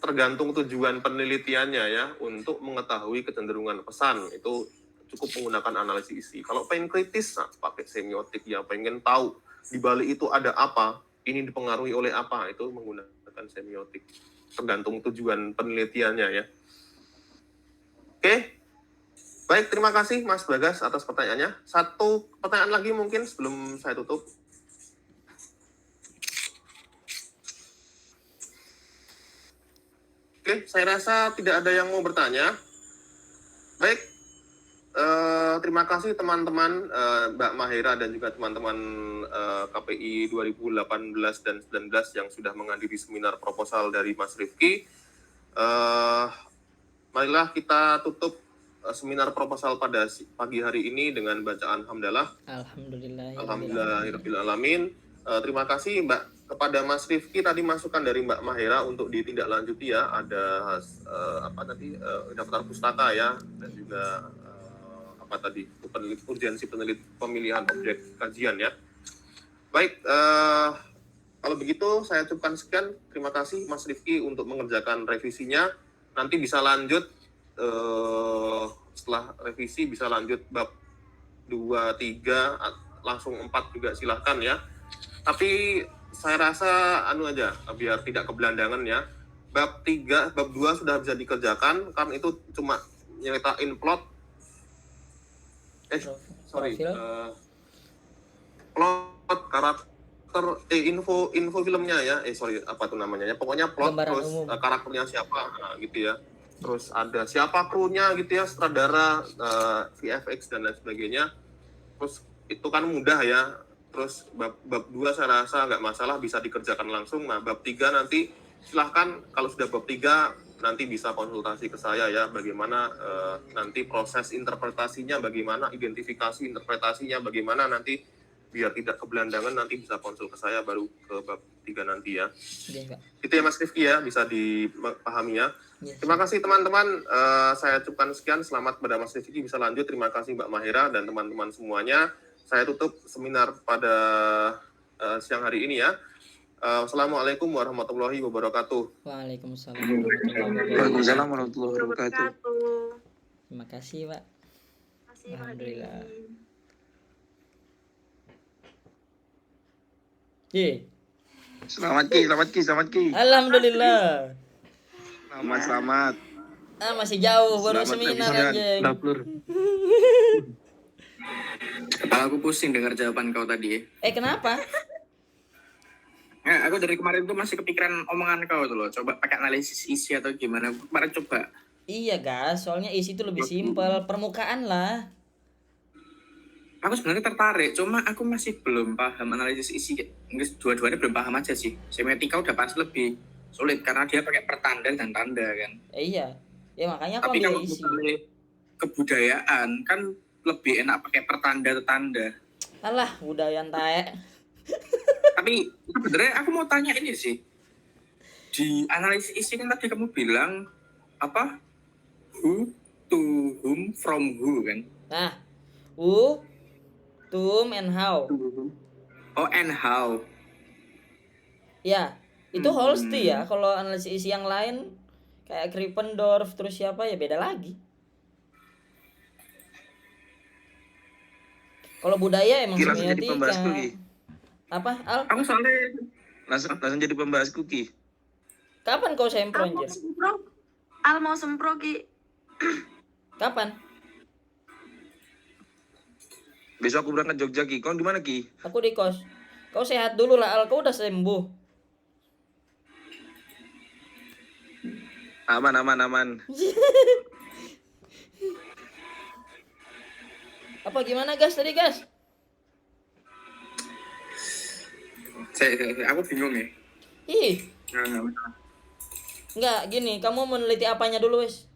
tergantung tujuan penelitiannya ya, untuk mengetahui kecenderungan pesan. Itu cukup menggunakan analisis isi. Kalau pengen kritis, nah, pakai semiotik ya. Pengen tahu di balik itu ada apa, ini dipengaruhi oleh apa, itu menggunakan semiotik. Tergantung tujuan penelitiannya ya. Oke. Baik, terima kasih Mas Bagas atas pertanyaannya. Satu pertanyaan lagi mungkin sebelum saya tutup. Oke, saya rasa tidak ada yang mau bertanya. Baik, terima kasih teman-teman Mbak Mahera dan juga teman-teman KPI 2018 dan 19 yang sudah menghadiri seminar proposal dari Mas Rifki. Marilah kita tutup seminar proposal pada pagi hari ini dengan bacaan hamdalah. Alhamdulillahirrahmanirrahim. Terima kasih Mbak kepada Mas Rifki, tadi masukan dari Mbak Mahera untuk ditindaklanjuti ya, ada daftar pustaka ya, dan juga urgensi pemilihan objek kajian ya. Baik, kalau begitu saya cukupkan sekian. Terima kasih Mas Rifki untuk mengerjakan revisinya. Nanti bisa lanjut setelah revisi, bisa lanjut bab 2, 3, langsung 4 juga silahkan ya. Tapi saya rasa biar tidak kebelandangan ya. Bab 3, bab 2 sudah bisa dikerjakan karena itu cuma nyeritain plot. Plot, karakter, info filmnya ya. Apa tuh namanya ya? Pokoknya plot, gambaran terus umum. karakternya siapa, gitu ya. Terus ada siapa krunya gitu ya, sutradara, VFX dan lain sebagainya. Terus itu kan mudah ya. Terus bab 2 saya rasa nggak masalah, bisa dikerjakan langsung. Nah, bab 3 nanti silahkan, kalau sudah bab 3 nanti bisa konsultasi ke saya ya, bagaimana nanti proses interpretasinya, bagaimana identifikasi interpretasinya, bagaimana nanti biar tidak kebelandangan nanti bisa konsul ke saya baru ke bab 3 nanti ya. Iya, Kak. Itu ya Mas Rifki ya, bisa dipahami ya. Iya. Terima kasih teman-teman, saya ucapkan sekian, selamat pada Mas Rifki bisa lanjut. Terima kasih Mbak Mahira dan teman-teman semuanya. Saya tutup seminar pada siang hari ini ya. Assalamualaikum warahmatullahi wabarakatuh. Waalaikumsalam warahmatullahi wabarakatuh. Waalaikumsalam warahmatullahi wabarakatuh. Terima kasih, Pak. Terima kasih, Pak Alhamdulillah. Dedi. Ye. Selamat Ki. Alhamdulillah. Selamat. Masih jauh baru Selamat seminar episode. anjing. Kepala aku pusing dengar jawaban kau tadi. Kenapa? Aku dari kemarin tuh masih kepikiran omongan kau tuh loh. Coba pakai analisis isi atau gimana. Kemarin coba. Iya, gas. Soalnya isi itu lebih simpel, permukaan lah. Aku sebenarnya tertarik, cuma aku masih belum paham analisis isi. Dua-duanya belum paham aja sih. Semiotika udah pasti lebih sulit karena dia pakai pertanda dan tanda kan. Iya. Ya makanya aku Tapi ambil kalau isi. misalnya kebudayaan kan lebih enak pakai pertanda atau tanda. Alah, budaya taek. Tapi sebenarnya aku mau tanya ini sih. Di analisis isi kan tadi kamu bilang apa? Who, to whom, from who kan? Nah, who, to whom, and how. Oh, and how. Ya, itu Holsti ya. Kalau analisis isi yang lain kayak Krippendorf terus siapa ya beda lagi. Kalau budaya emang Ki, langsung jadi semiotika. pembahasku, Ki. Apa, Al? Aku soalnya Langsung jadi pembahasku, Ki. Kapan kau sempro Al mau anjir? sempro. Al mau sempro, Ki. Kapan? Besok aku berangkat Jogja, Ki. Kau di mana, Ki? Aku di kos. Kau sehat dulu lah, Al. Kau udah sembuh. Aman. Apa gimana, Gas, tadi, Gas? aku bingung ya. Ih, Nah, enggak, gini. Kamu meneliti apanya dulu, wes?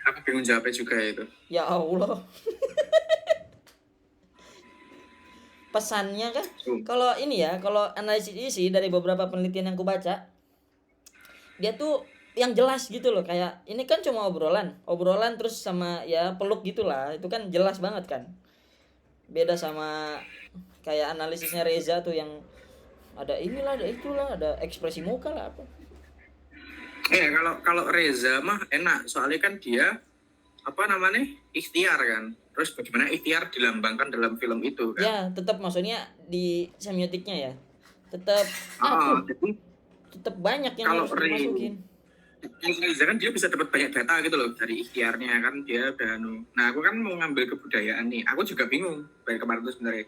aku bingung jawabnya juga itu. Ya Allah. Pesannya kan, kalau ini ya, kalau analisis isi dari beberapa penelitian yang aku baca, dia tuh yang jelas gitu loh, kayak ini kan cuma obrolan terus sama ya peluk gitulah, itu kan jelas banget kan. Beda sama kayak analisisnya Reza tuh yang ada inilah, ada itulah, ada ekspresi muka lah apa. Kalau Reza mah enak, soalnya kan dia apa namanya ikhtiar kan. Terus bagaimana ikhtiar dilambangkan dalam film itu kan? Ya, tetap maksudnya di semiotiknya ya, tetap Jadi tetap banyak yang kalau harus dimasukin. Reza kan dia bisa dapat banyak data gitu loh dari ikhtiarnya kan dia udah Nah aku kan mau ngambil kebudayaan nih. Aku juga bingung dari kemarin tuh sebenarnya.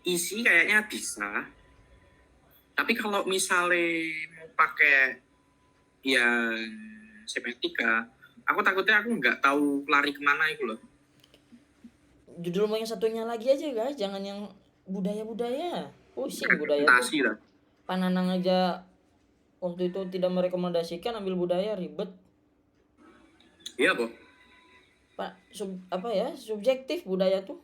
Isi kayaknya bisa. Tapi kalau misalnya mau pakai ya semiotika, aku takutnya aku nggak tahu lari kemana itu loh. Judul mau yang satunya lagi aja guys, jangan yang budaya-budaya. Pusing budaya Representasi tuh. lah. Pananang aja waktu itu tidak merekomendasikan ambil budaya, ribet. Iya boh. Pak, subjektif budaya tuh.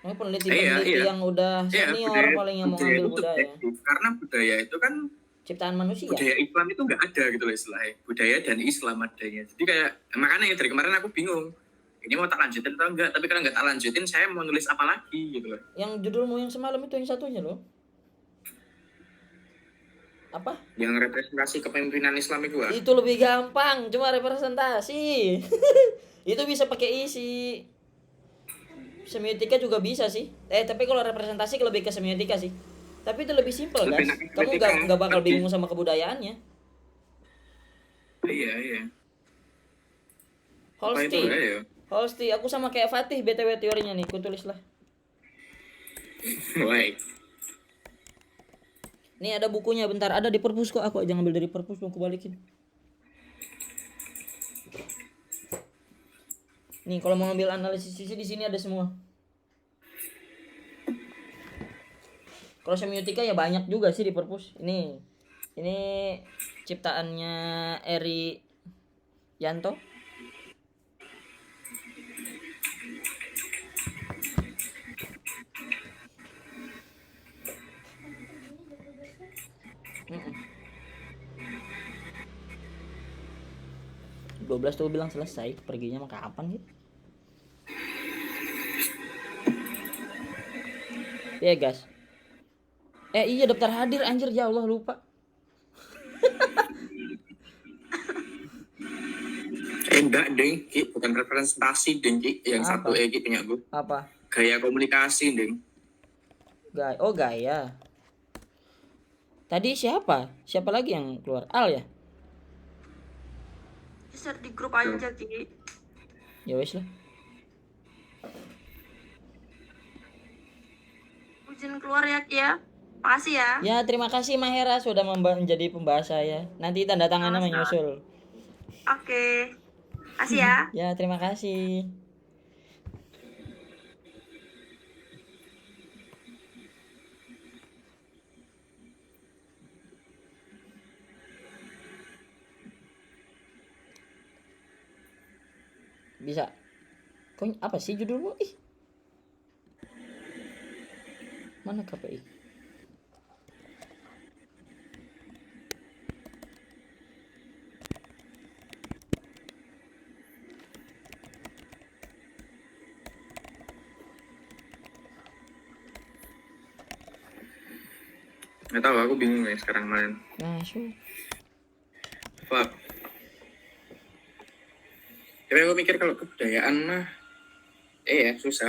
Ini peneliti-peneliti yang udah senior paling yang mau ambil budaya. Karena budaya itu kan Ciptaan manusia. budaya Islam itu nggak ada gitu loh istilahnya. Budaya dan Islam adanya. Jadi kayak makanya dari kemarin aku bingung. Ini mau tak lanjutin atau enggak? Tapi kalau nggak tak lanjutin, saya mau nulis apa lagi gitu loh. Yang judulmu yang semalam itu yang satunya loh. Apa? Yang representasi kepemimpinan Islam itu ah. Itu lebih gampang, cuma representasi. Itu bisa pakai isi. Semiotika juga bisa sih. Tapi kalau representasi lebih ke semiotika sih. Tapi itu lebih simpel Lebih guys. enak Kamu semiotika, nggak bakal lebih- bingung sama kebudayaannya. Iya. Apa Holsti, itu ya? Holsti, aku sama kayak Fatih BTW teorinya nih, ku tulis lah. Baik. Nih ada bukunya, bentar ada di perpus kok. Aku aja ngambil dari perpus mau aku balikin. Nih kalau mau ngambil analisis sisi di sini ada semua. Kalau semiotika ya banyak juga sih di perpus. Ini ciptaannya Eri Yanto. 12 tuh bilang selesai, perginya mah kapan gitu. Iya guys. Iya daftar hadir anjir, ya Allah lupa. Enggak deng, Ki, bukan representasi deng, Ki. Yang Apa? satu Ki punya gue. Apa? Gaya komunikasi deng. Gaya. Tadi siapa? Siapa lagi yang keluar? Al ya? Share di grup aja, Ki. Ya wes lah. Izin keluar ya, Ki ya. Makasih ya. Ya terima kasih Mahera sudah menjadi pembahas saya. Nanti tanda tangannya Sama-sama. menyusul. Oke. Makasih ya. Ya terima kasih. Bisa. Kok apa sih judulmu? Ih. Mana KPI? Nggak tahu, aku bingung ya sekarang main. Nah, Fuck. Tapi aku mikir kalau kebudayaan mah, ya susah.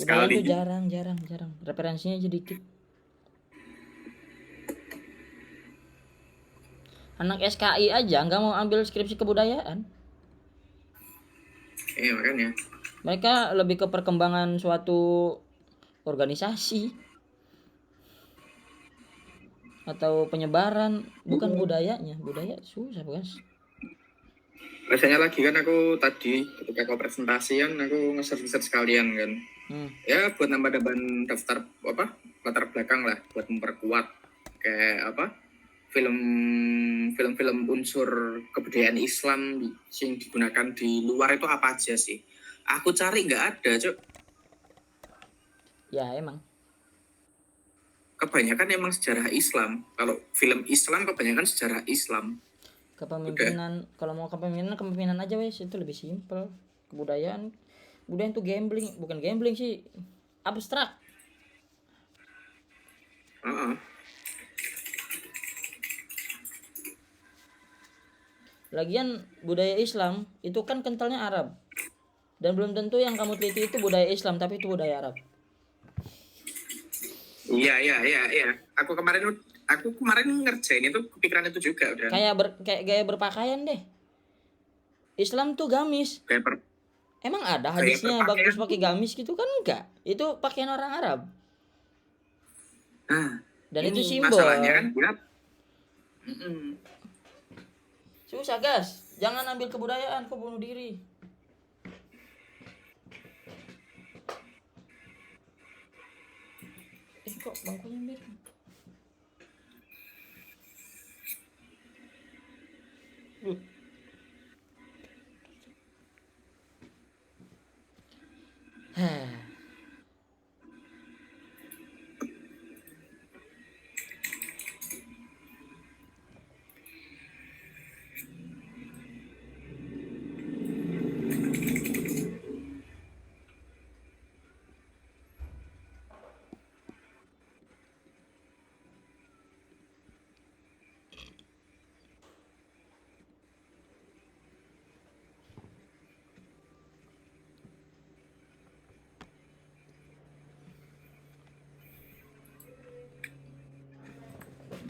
budaya itu Sekali. jarang. Referensinya aja dikit. Anak SKI aja nggak mau ambil skripsi kebudayaan. Makanya. Mereka lebih ke perkembangan suatu organisasi atau penyebaran, bukan budayanya. Budaya susah guys. Biasanya lagi kan aku tadi ketika aku presentasi kan aku nge-search sekalian kan. Ya buat nambah-nambahan daftar latar belakang lah buat memperkuat kayak film-film unsur kebudayaan Islam yang digunakan di luar itu apa aja sih? Aku cari nggak ada, Cuk. Ya emang. Kebanyakan emang sejarah Islam. Kalau film Islam kebanyakan sejarah Islam. Kepemimpinan, kalau mau kepemimpinan aja wes, itu lebih simpel. Kebudayaan itu gambling, bukan gambling sih, abstrak. Lagian budaya Islam itu kan kentalnya Arab, dan belum tentu yang kamu teliti itu budaya Islam, tapi itu budaya Arab. Iya. Aku kemarin ngerjain itu kepikiran itu juga udah. Kayak gaya berpakaian deh. Islam tuh gamis. Emang ada hadisnya bagus pakai gamis gitu kan? Enggak. Itu pakaian orang Arab. Dan itu simbol. Masalahnya kan Susah guys. Jangan ambil kebudayaan, kok bunuh diri. Kok bangkunya mirip?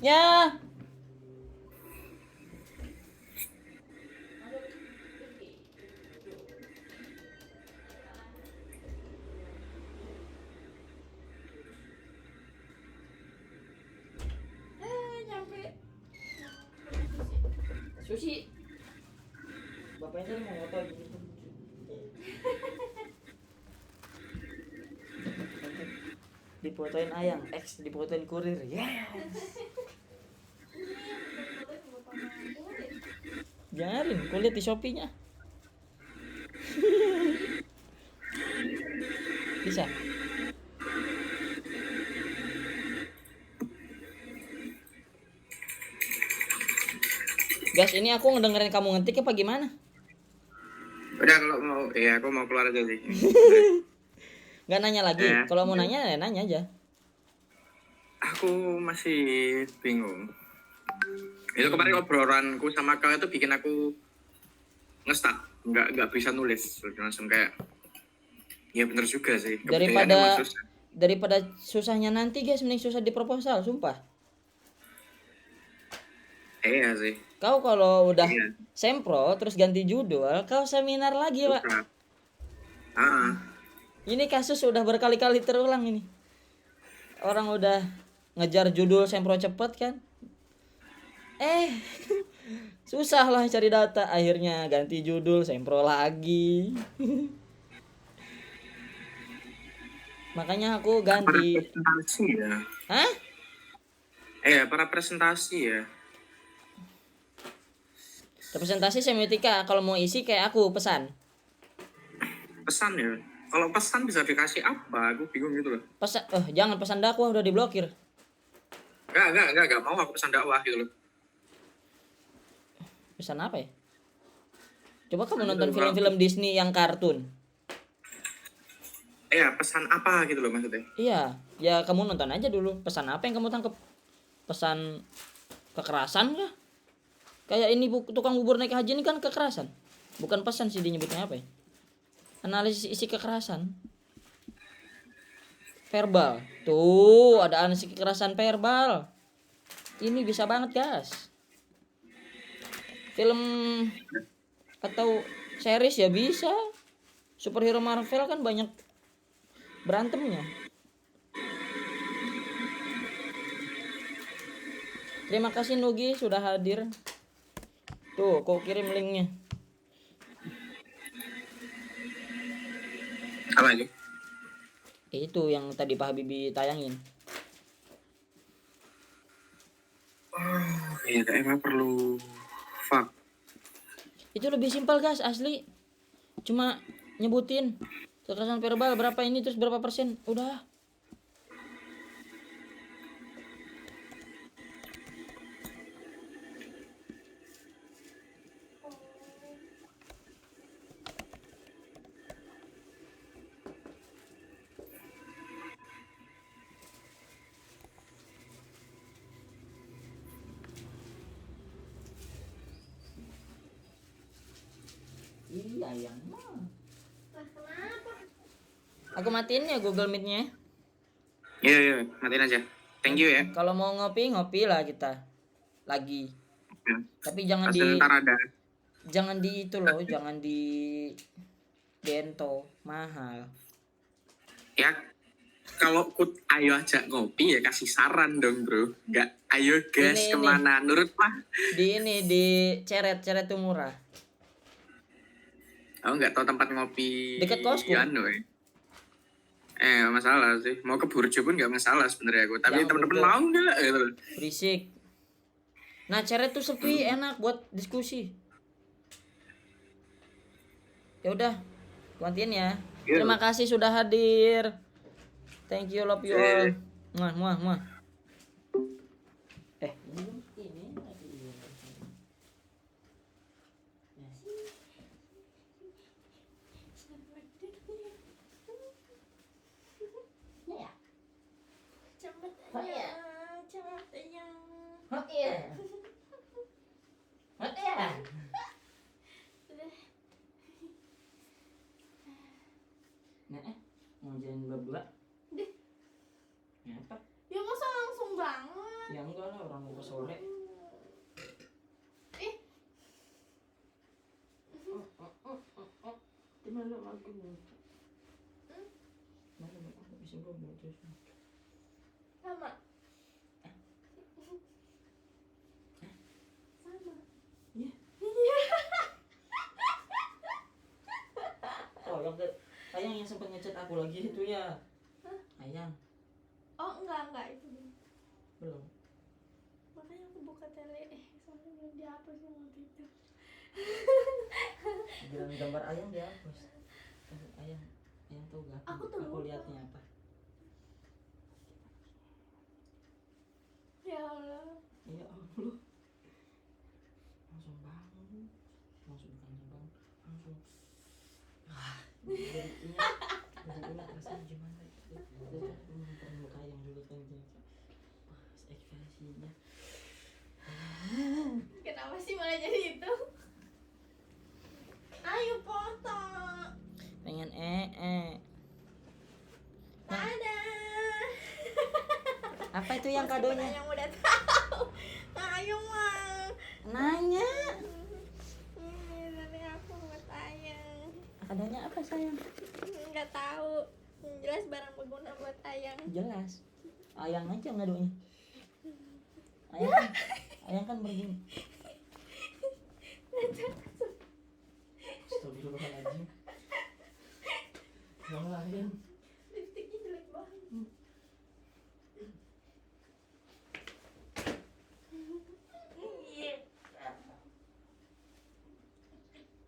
Ya. Nyampe. Sushi. Bapaknya tadi mau foto gitu. Difotoin ayang, difotoin kurir. Yes. Jangarin, kau lihat di Shopee-nya. Bisa. Guys, ini aku ngedengerin kamu ngetik apa gimana? Udah kalau mau, ya aku mau keluar aja sih. Nggak nanya lagi. Ya. Kalau mau nanya, ya nanya aja. Aku masih bingung. Itu kemarin obrolanku sama kau itu bikin aku ngestak, nggak bisa nulis, langsung kayak, ya bener juga sih. Kebudayaan Daripada emang susah. daripada susahnya nanti guys, mending susah di proposal, sumpah. Iya sih. Kau kalau udah Iya. sempro terus ganti judul, kau seminar lagi, Pak. Susah. Ah, Ini kasus udah berkali-kali terulang ini. Orang udah ngejar judul sempro cepet kan. Susah lah cari data. Akhirnya ganti judul sempro lagi. Makanya aku para ganti. presentasi ya. Hah? Para presentasi ya. Representasi semiotika. Kalau mau isi kayak aku pesan. Pesan ya. Kalau pesan bisa dikasih apa? Aku bingung gitu loh. Pesan. Jangan pesan dakwah udah diblokir. Enggak mau aku pesan dakwah gitu loh. Pesan apa ya? Coba kamu nonton film-film Disney yang kartun. Pesan apa gitu loh maksudnya. Iya, ya kamu nonton aja dulu. Pesan apa yang kamu tangkep? Pesan kekerasan kah? Kayak ini tukang bubur naik haji ini kan kekerasan. Bukan pesan sih dinyebutnya apa ya? Analisis isi kekerasan. Verbal. Tuh, ada analisis kekerasan verbal. Ini bisa banget, guys. Film atau series ya bisa. Superhero Marvel kan banyak berantemnya. Terima kasih Nugi sudah hadir. Tuh, kau kirim linknya. Apa lagi? Itu yang tadi Pak Habibie tayangin. Iya, emang perlu fuck. Itu lebih simpel guys, asli. Cuma nyebutin kekerasan verbal berapa ini terus berapa persen. Udah. Iya yang mah. Aku matiin ya Google Meet-nya. Iya, matiin aja. Thank you ya. Kalau mau ngopi lah kita lagi. Ya. Tapi jangan Pasti di ntar ada. jangan di itu loh, jangan di bento mahal. Ya, kalau ayo ajak ngopi ya kasih saran dong bro. Nggak ayo guys Ini. kemana nurut mah. Di ceret tuh murah. Aku nggak tahu tempat ngopi Dekat kosku. Anu, masalah sih. Mau ke Burjo pun nggak masalah sebenarnya aku. Tapi Yang teman-teman Burjo. mau nggak? Gitu. Berisik. Nah, ceret tuh sepi, enak buat diskusi. Ya udah, gantiin ya. Iya. Terima kasih sudah hadir. Thank you, love you all. Muah. Ini mau jalan berdua? Ngapa? Ya masa langsung banget. Ya enggak lah, orang mau ke sore. Gimana lagu? Mana aku bisa ngomong terus. Sama. Iya. Oh, Ayang yang sempat ngechat aku lagi itu ya. Ayang. Oh enggak itu Belum. makanya aku buka soalnya belum dihapus yang waktu itu. Bilang gambar ayang dihapus. Ayang tahu gak? Aku tuh lupa. Lihatnya apa? Ya Allah. Ya Allah. Langsung bangun. Langsung bukan bangun. Langsung Dari ingat rasanya gimana itu. Muka yang dulu kan ekspresinya. Kenapa sih malah jadi itu? Ayo foto. Pengen Ada. Apa itu yang kadonya? Yang udah tahu. Ayo mah. Nanya. Ini aku buat ayang. Kadonya apa sayang? Nggak tahu. Yang jelas barang berguna buat ayang. Jelas. Ayang aja ngadonya. Ayang kan begini. Astagfirullahaladzim. Yang lain. Lipstiknya jelek banget.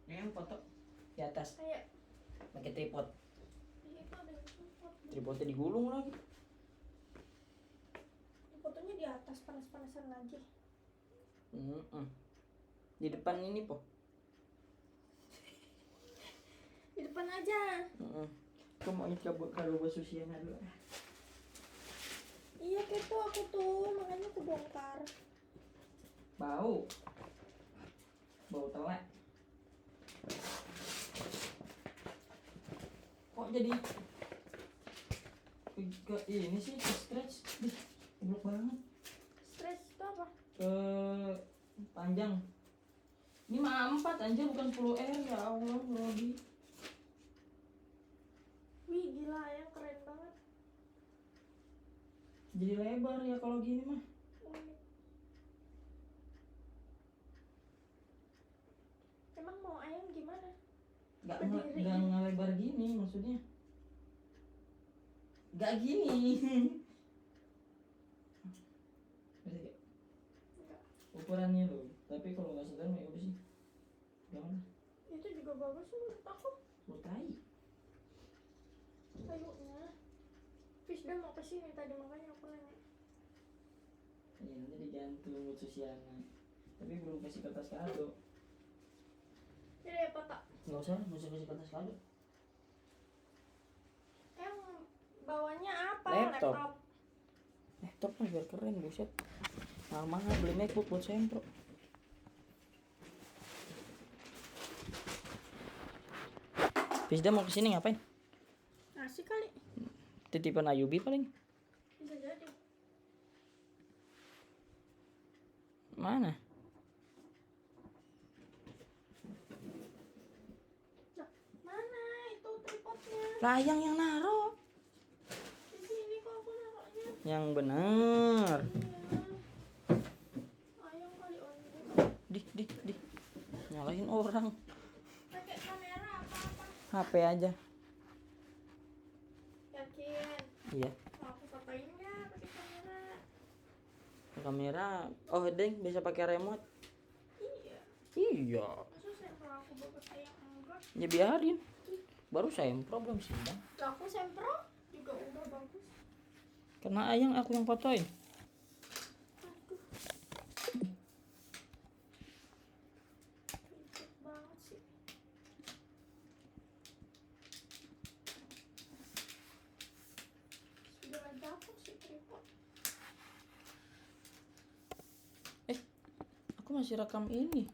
Ini foto di atas Ayo. pakai tripod. Ini tuh ada support. Tripodnya digulung lagi. Fotonya di atas panas-panasan lagi. Di depan ini po. Di depan aja. Aku mau cabut kalau buat Susiana dulu. Iya kepo aku tuh, makanya aku bongkar. Bau telek. Kok jadi ke ini sih ke stretch. Goblok banget. Stres itu apa? Ke panjang. Ini mah 4 anjir bukan 10R ya Allah Lodi. Wih gila yang keren banget. Jadi lebar ya kalau gini mah. Unik. Emang mau ayam gimana? Berdiri. Gak ngelebar gini maksudnya. Gak gini. Bisa gak? Enggak. Ukurannya loh. Tapi kalau nggak sedang ya udah sih. Jangan lah. Itu juga bagus sih menurut aku. Berkai. Kayunya. Fisda mau kesini tadi makanya aku nanya. Iya nanti digantung buat Susiana. Tapi belum kasih kertas kado. Jadi ya foto. Nggak usah kasih kertas kado. Yang bawahnya apa? Laptop. Laptop lah biar keren buset. Mahal-mahal beli MacBook buat sempro. Fisda mau kesini ngapain? Asik kali. Titipan Ayubi paling. Bisa jadi. Mana? Nah, mana itu tripodnya? Layang yang naro. Di sini kok aku naruhnya. Yang bener. Iya. Ayam kali on. Di. Nyalahin orang. Pakai kamera apa-apa. HP aja. Yakin? Iya. Mau aku fotoin nggak pakai kamera? Kamera. Oh, deng bisa pakai remote. Iya. Iya. Masa sempro aku bagus ayam enggak? Ya biarin. Baru sempro belum sih, Bang. Lah aku sempro juga udah bagus. Karena ayang aku yang fotoin. Aduh. Ribet banget sih. Sudah dapet sih tripod. Aku masih rekam ini.